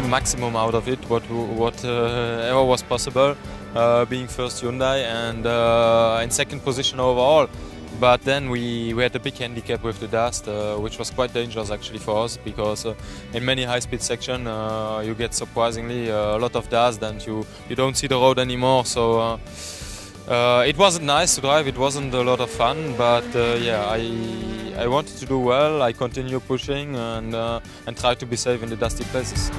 the maximum out of it, whatever was possible, being first Hyundai and in second position overall. But then we had a big handicap with the dust, which was quite dangerous actually for us, because in many high-speed sections you get surprisingly a lot of dust and you don't see the road anymore. So it wasn't nice to drive, it wasn't a lot of fun, but yeah, I wanted to do well. I continue pushing and try to be safe in the dusty places.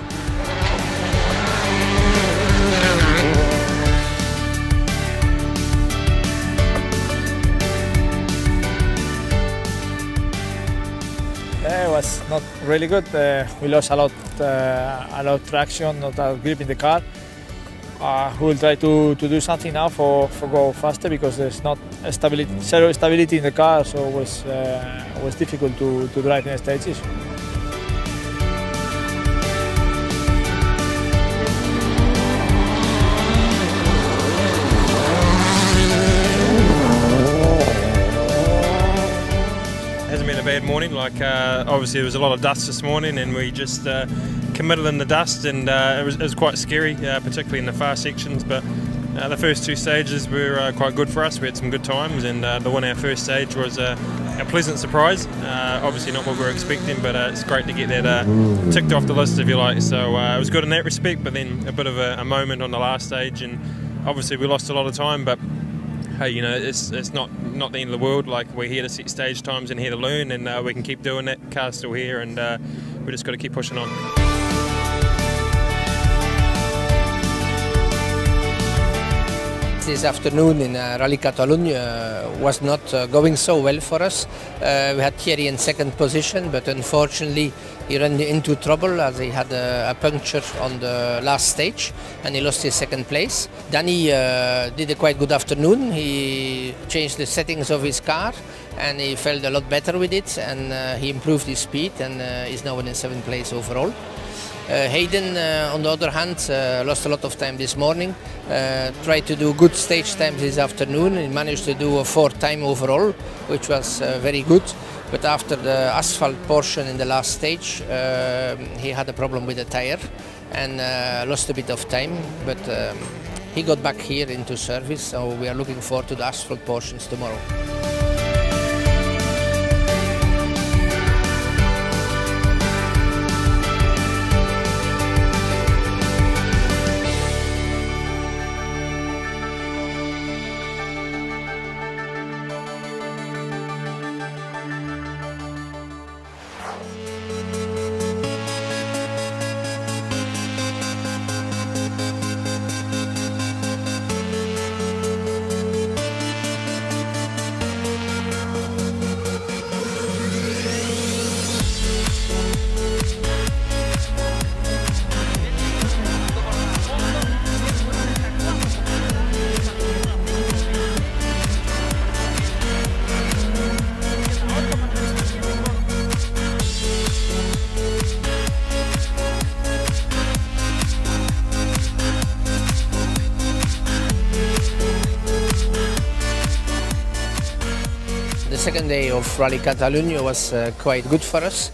It was not really good. We lost a lot of traction, not a lot of grip in the car. We will try to do something now for go faster, because there's not zero stability in the car, so it was difficult to drive in the stages. A bad morning, like obviously there was a lot of dust this morning, and we just committed in the dust, and it was quite scary, particularly in the fast sections. But the first two stages were quite good for us. We had some good times, and the win our first stage was a pleasant surprise. Obviously not what we were expecting, but it's great to get that ticked off the list, if you like. So it was good in that respect, but then a bit of a moment on the last stage, and obviously we lost a lot of time, but hey, you know, it's not the end of the world. Like, we're here to set stage times and here to learn, and we can keep doing that. Car's still here, and we just got to keep pushing on. This afternoon in Rally Catalonia was not going so well for us. We had Thierry in second position, but unfortunately he ran into trouble as he had a puncture on the last stage and he lost his second place. Danny did a quite good afternoon. He changed the settings of his car and he felt a lot better with it, and he improved his speed and is now in the 7th place overall. Hayden, on the other hand, lost a lot of time this morning, tried to do good stage times this afternoon. He managed to do a 4th time overall, which was very good. But after the asphalt portion in the last stage, he had a problem with the tire and lost a bit of time. But he got back here into service, so we are looking forward to the asphalt portions tomorrow. The second day of Rally Catalonia was quite good for us.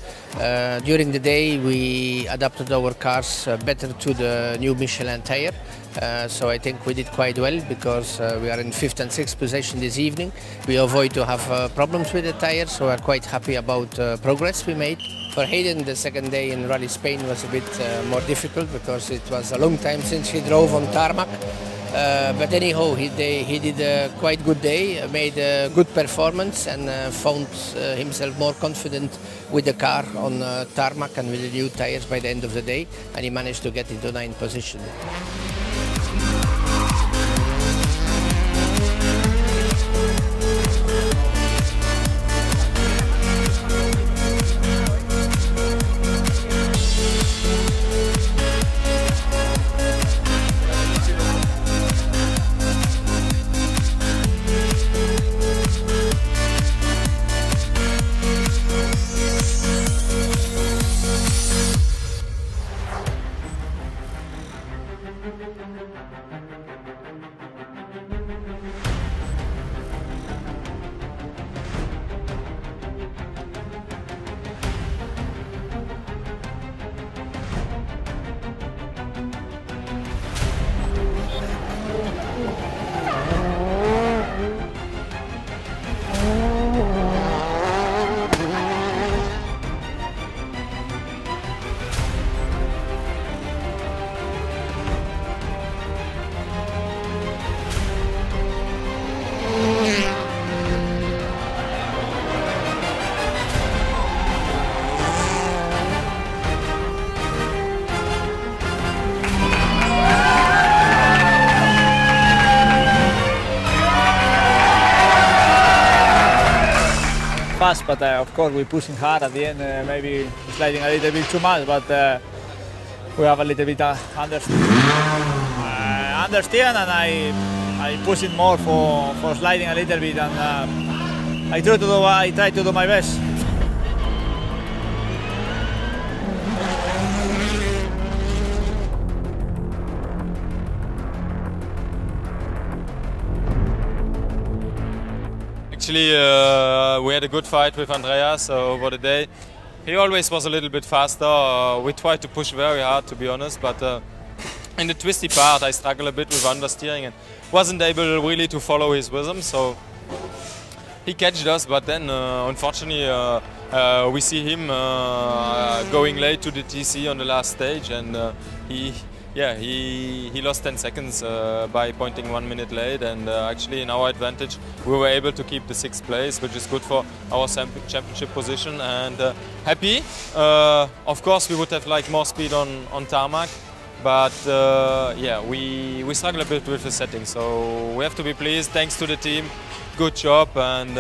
During the day we adapted our cars better to the new Michelin tire. So I think we did quite well, because we are in 5th and 6th position this evening. We avoid to have problems with the tire, so we're quite happy about progress we made. For Hayden, the second day in Rally Spain was a bit more difficult, because it was a long time since he drove on tarmac. But anyhow, he did a quite good day, made a good performance, and found himself more confident with the car on tarmac and with the new tires by the end of the day, and he managed to get into 9th position. fast, but of course we're pushing hard at the end, maybe sliding a little bit too much, but we have a little bit understeer, and I push it more for sliding a little bit, and I try to do my best. Actually, we had a good fight with Andreas over the day. He always was a little bit faster. We tried to push very hard, to be honest, but in the twisty part I struggled a bit with understeering and wasn't able really to follow his rhythm, so he catched us, but then unfortunately we see him going late to the TC on the last stage, and he lost 10 seconds by pointing 1 minute late, and actually in our advantage we were able to keep the 6th place, which is good for our championship position, and happy. Of course we would have liked more speed on tarmac, but yeah, we struggle a bit with the setting, so we have to be pleased. Thanks to the team, good job, and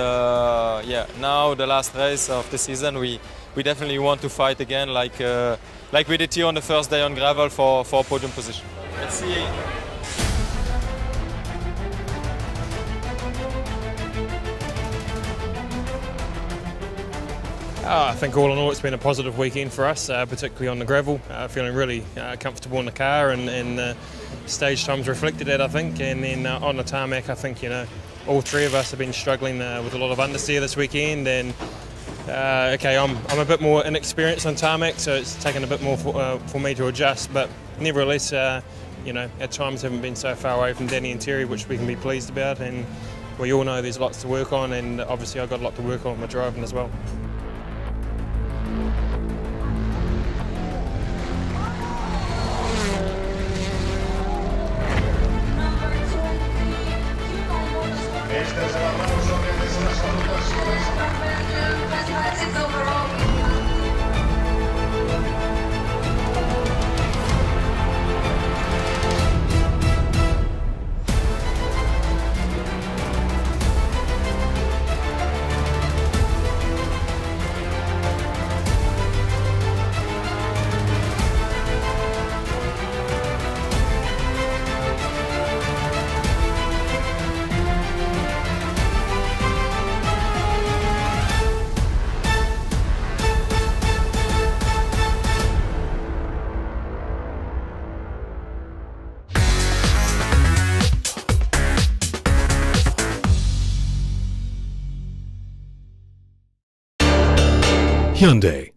yeah, now the last race of the season we definitely want to fight again, like we did here on the first day on gravel for podium position. Let's see. I think all in all it's been a positive weekend for us, particularly on the gravel. Feeling really comfortable in the car, and stage times reflected that, I think. And then on the tarmac, I think, you know, all three of us have been struggling with a lot of understeer this weekend, and okay, I'm a bit more inexperienced on tarmac, so it's taken a bit more for me to adjust, but nevertheless, you know, at times haven't been so far away from Danny and Terry, which we can be pleased about, and we all know there's lots to work on, and obviously I've got a lot to work on with my driving as well. Hyundai.